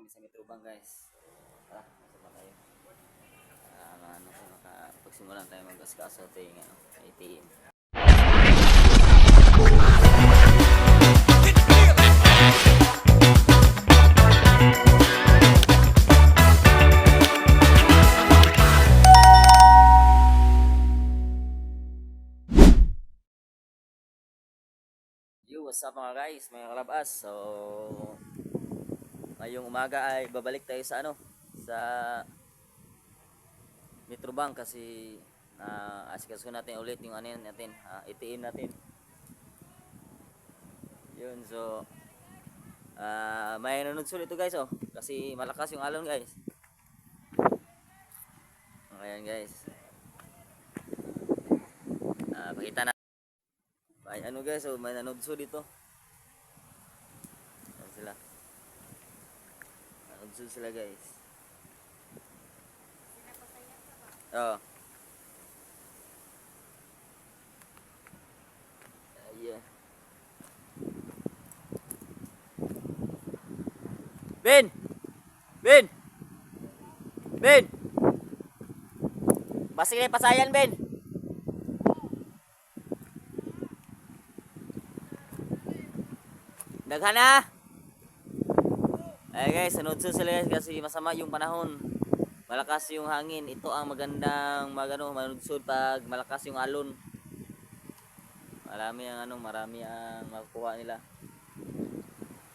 kami sa Metrobang guys. Tara, pasok na tayo. Pagsimulan tayo mag-askaso ito yung ATM. Yo, what's up mga guys, mga kalabas. So, ngayong umaga ay babalik tayo sa sa Metrobang kasi asikaso natin ulit yung natin, ATM natin. Yun, so may nanonood ito guys, kasi malakas yung alon guys. Ayan guys. Pakita na. Ay guys, may nanonood dito. Ayan sila. Nanonood sila guys. Oh. Yeah. Ben! Ben! Ben! Basi na pasayan, Ben! Daghan na! Ay guys, sunod sila guys kasi masama yung panahon. Malakas yung hangin. Ito ang magandang manudsod pag malakas yung alon. Marami ang makukuha nila.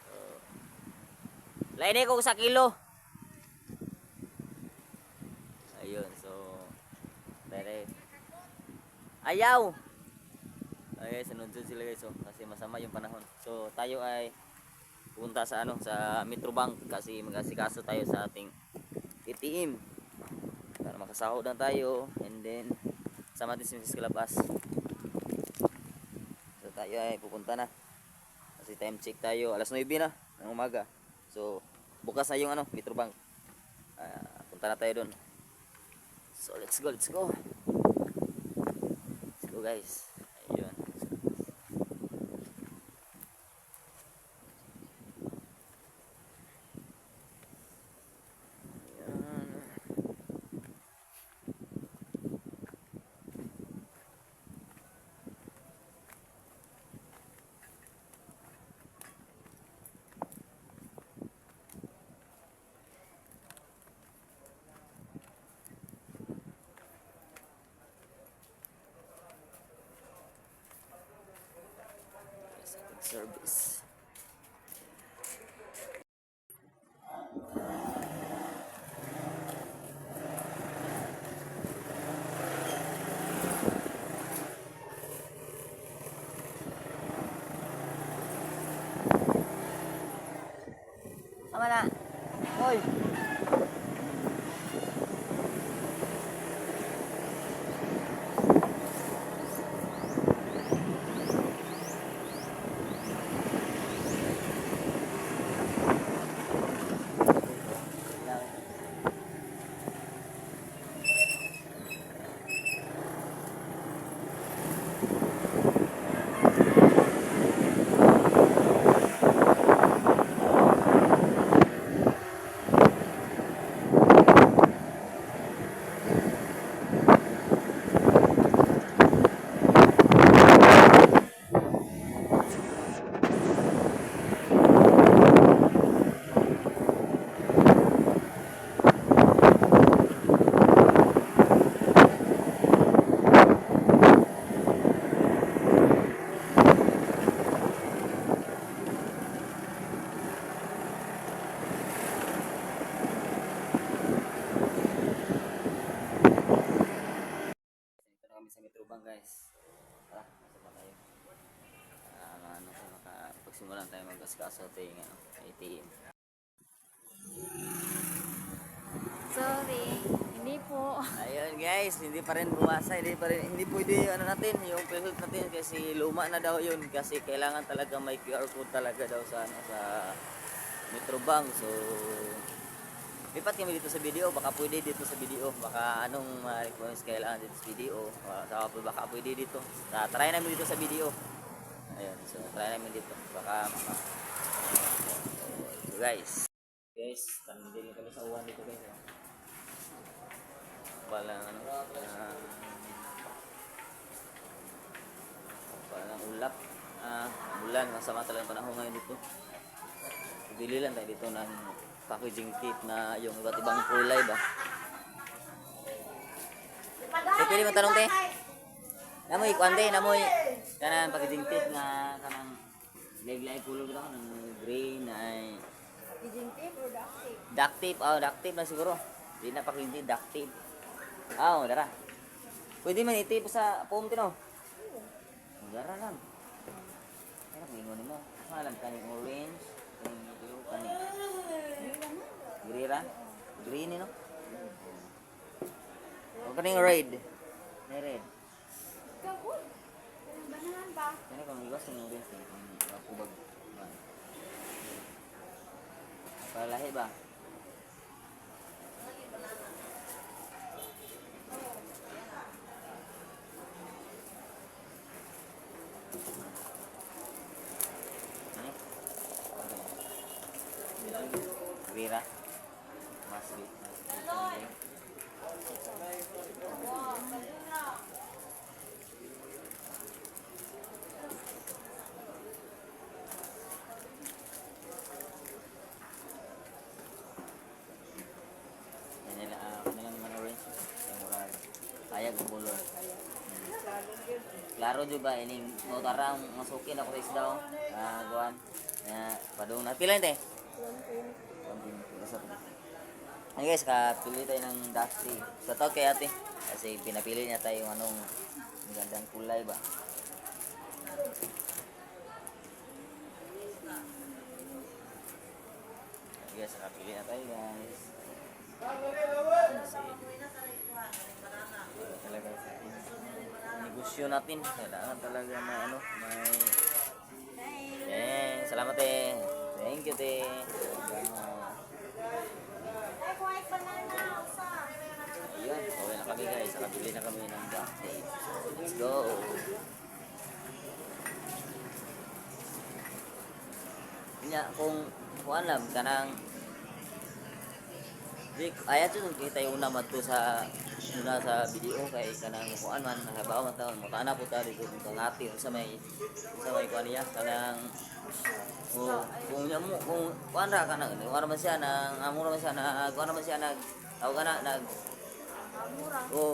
So, lain ko sa kilo. Ayun, so pere. Ayaw. Okay, sunod sila guys, kasi masama yung panahon. So tayo ay pupunta sa sa Metrobang kasi mag-asikaso tayo sa ating ATM para makasahod na tayo and then sama natin si Kalabas. So tayo ay pupunta na kasi time check tayo, alas 9 na ng umaga. So bukas na yung Metrobang. Punta na tayo doon. So let's go guys. Ayun. Service. Tama na. Hoy. Sa Metrobang guys. Tara, pasok na tayo. Pagsimulan tayo mag-askaso ito yung ATM. Sorry, hindi po. Ayun guys, hindi pa rin bumasa, hindi pwede natin, yung present natin kasi luma na daw yun kasi kailangan talaga may QR code talaga daw sa sa Metrobang. So lipat kami dito sa video, baka pwede dito sa video, baka request kailangan dito sa video, baka pwede dito. Try namin dito sa video. Ayun, so try namin dito, baka so, guys. Guys, tandil kami sa uwan dito guys. Oh. Walang ano, walang ulap. Bulan, masama talagang panahon ngayon dito. Bili lang tayo dito ng packaging tape na yung iba't ibang kulay ba. So, pwede mo tanong te? Namoy, kuante, namoy. Kanang packaging tape nga kanang live kulog dito ng gray na Packaging tape or duct tape? duct tape. Oh, duct tape na siguro. Di na packaging tape, duct tape. Ah, dara. Pwede man itape sa foam tino. Dara lang. Ano gingon mo? Alam kaning orange, kaning blue, kaning green. Green no? O kaning red. May red. Kapul. Banahan ba? Kani kung iwas ng orange ni kubag. Palahi ba? Vera Masri. Yan lang naman orange. Yung murag ayag ang color. Klaro jud ba ining motarang masukin ako sa isda oh. Guan. Padung na pila te. Ay guys, kapili tayo ng dusty. Sa tawag kay ate. Kasi pinapili niya tayo yung anong magandang kulay ba. Guys, kapili na tayo guys. Talaga negosyo natin. Kailangan talaga may ano, may salamat eh. Thank you te. Ayun, okay na kami guys. Nakabili na kami ng duct tape. Let's go. Kung alam kanang ayat yun kita yung una madto sa video kay kanang kuan man nakabaw man taon mutana po ta dito ngati sa may kuan niya kanang kung nya mo kung kuan ra kanang kuan man siya nang amo naman siya na kuan naman siya nag tawag kana nag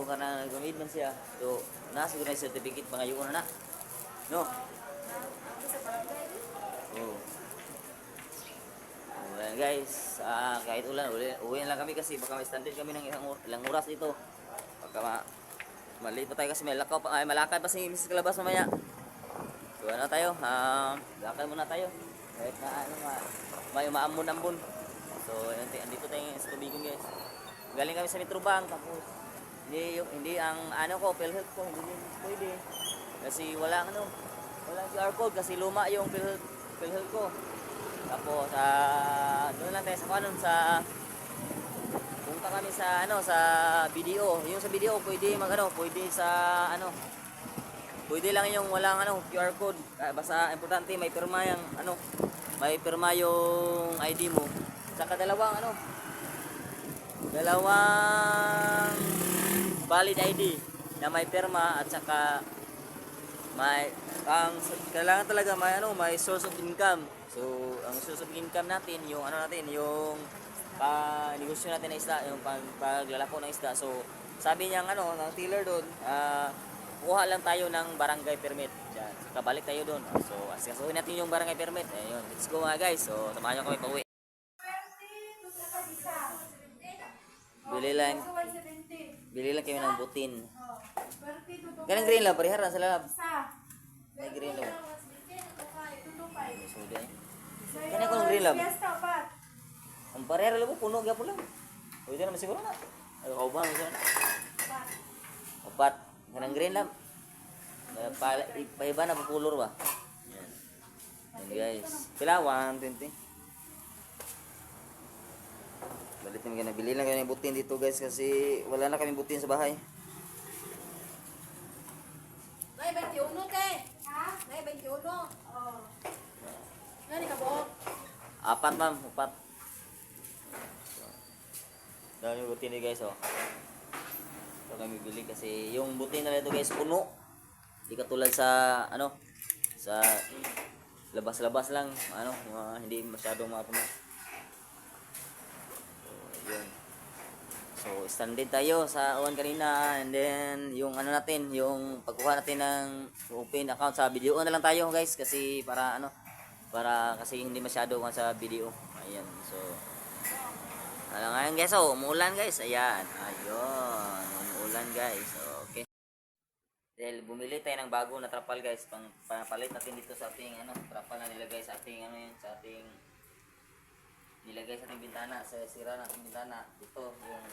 kanang nagumid man siya so nasa gud na certificate pangayon na no Well, guys, kahit ulan, uwi lang kami kasi baka may standard kami ng ilang oras dito. Baka maliit pa tayo kasi may lakaw pa, malakad pa si Mrs. Kalabas mamaya. So ano tayo, lakad muna tayo. Kahit na may umaambon-ambon. So andito tayo sa tubigan guys. Galing kami sa Metro Bank, tapos hindi ang ko, PhilHealth ko, hindi pwede. Kasi walang QR code kasi luma yung PhilHealth ko. Tapos doon lang tayo sa kanon punta kami sa sa video. Yung sa video pwede pwede sa pwede lang yung walang QR code. Basta importante may pirma yung may pirma yung ID mo. Saka dalawang valid ID na may pirma at saka kailangan talaga may source of income. So, ang source of income natin, yung yung negosyo natin ng isda, yung paglalako ng isda. So, sabi niya ng tiller doon, kuha lang tayo ng barangay permit. Diyan. Kabalik tayo doon. So, asikasuhin natin yung barangay permit. Ayun, let's go mga guys. So, samahan niyo kami pauwi. Bili lang kami ng butin. Ganang green lang, pariharan sa lab. May green lang. Sudah. Kani ko ng green lab. Ang parehara lang puno gyapon lang. O ito naman siguro na. Ay kauban mo sana. Opat. Kanang green lab. Paiba na pulur ba? Yan guys. Pila 120. Balit namin nabili lang kami ng butin dito guys kasi wala na kami butin sa bahay. Nay 21 te. Ha? Nay 21. Oh. Nani ka bo? Apat ma'am, apat. Dami yung buti ni guys, oh. Ito kami bili kasi yung buti na ito guys, puno. Hindi katulad sa, ano, sa labas-labas lang, ano, yung mga hindi masyadong mapuno. So, yun. So, standard tayo sa uwan kanina, and then yung ano natin, yung pagkuha natin ng open account sa video na lang tayo guys kasi para ano, para kasi hindi masyado sa video. Ayan. So, ano ngayon guys, oh, umuulan guys. Ayan. Ayun, umuulan guys. Okay. Dahil bumili tayo ng bago na trapal guys, papalit natin dito sa ating ano, trapal na nilagay sa ating ano yun, sa ating nilagay sa ating bintana, sa sira ng ating bintana. Dito yung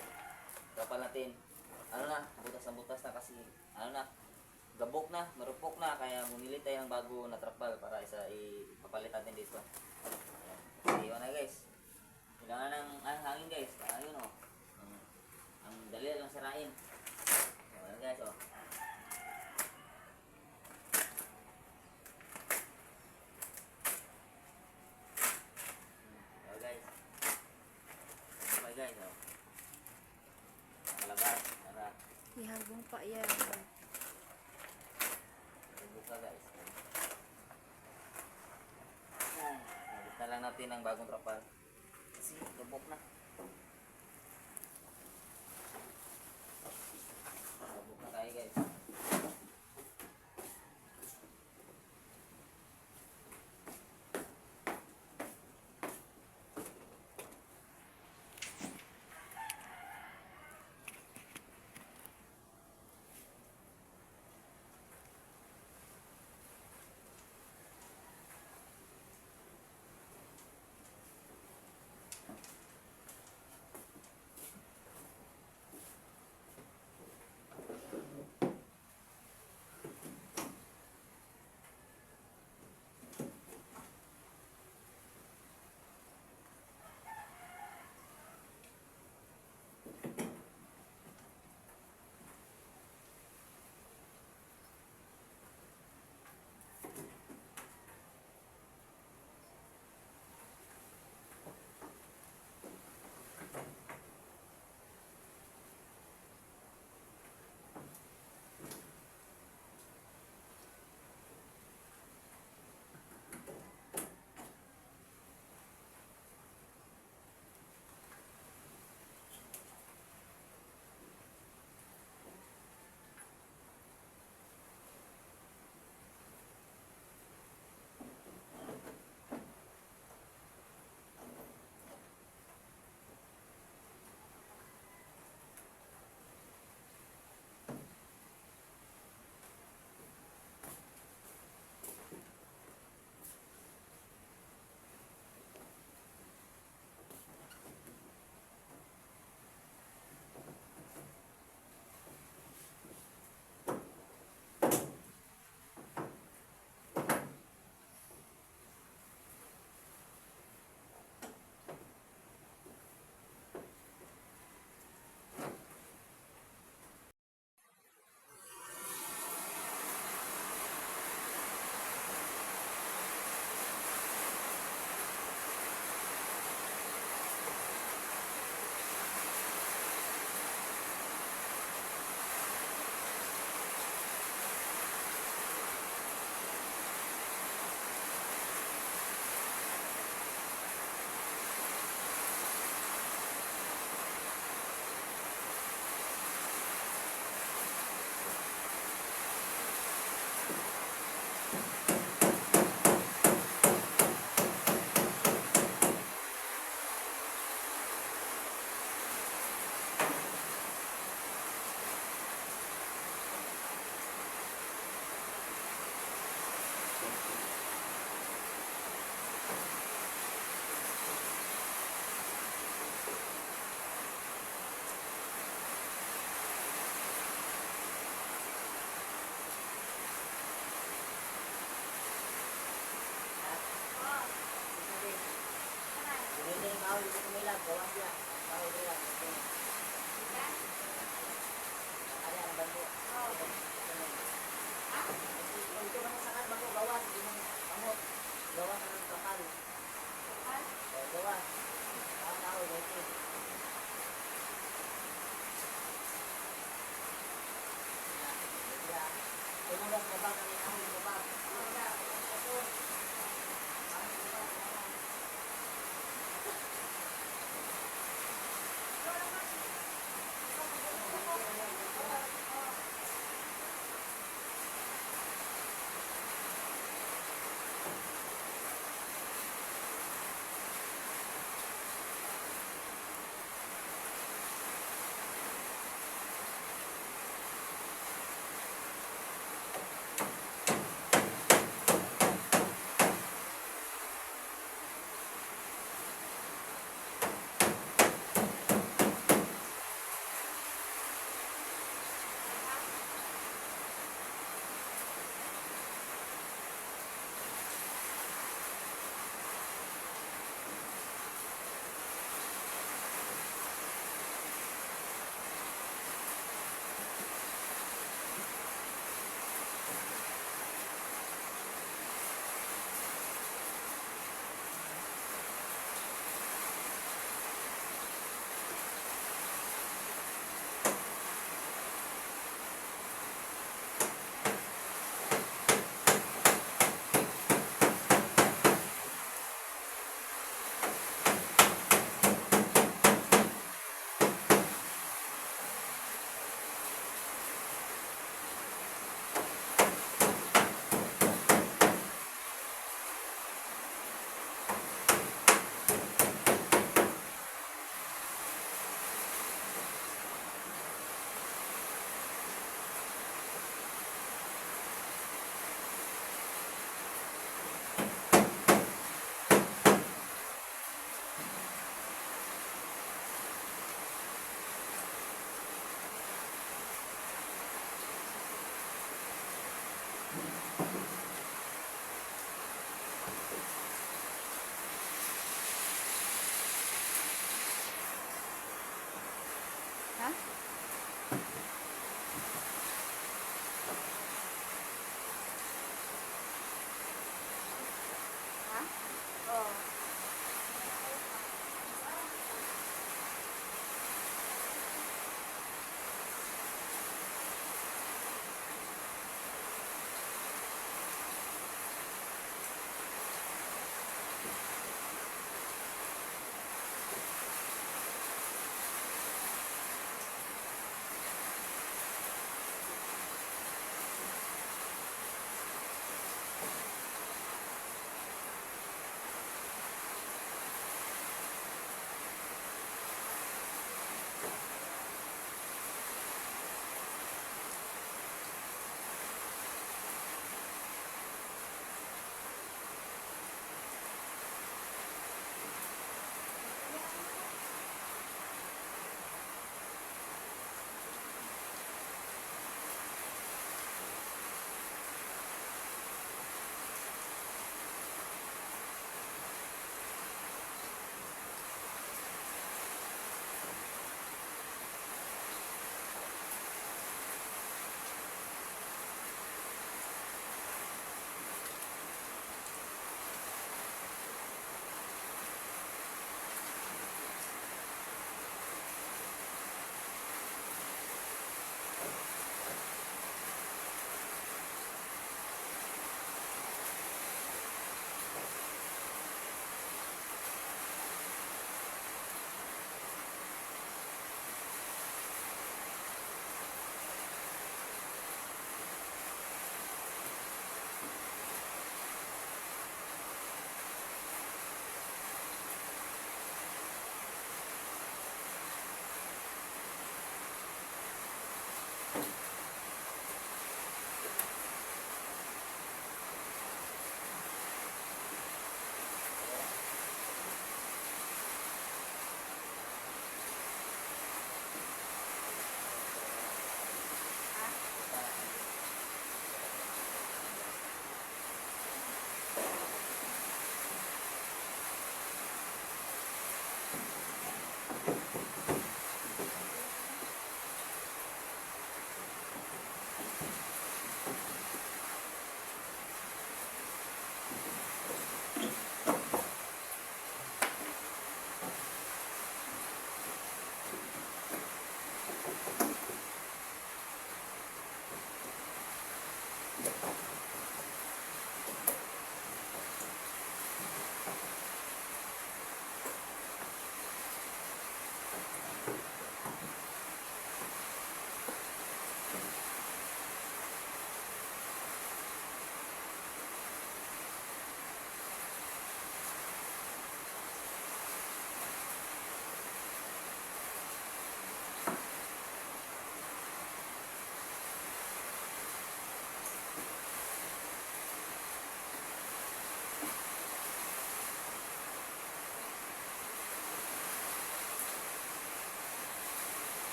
trapal natin. Ano na, butas na butas na kasi ano na, gabok na, marupok na, kaya bumili tayo ng bago na trapal para ipapalit natin dito. Ayan. Kasi yun na guys. Kailangan ng hangin guys. Ayun oh. Ang dali lang sirain. Ayan guys oh. Ayan guys. Ayan guys oh. Malabas. Tara. Ihagong pa yan. Buka guys. Ayan. Nabit na lang natin ang bagong trapal. Kasi gabok na. Gabok na tayo guys. Ha? Oo.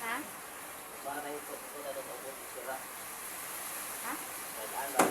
Ha? Para ito na daw ako sira. Ha? Nag-alam.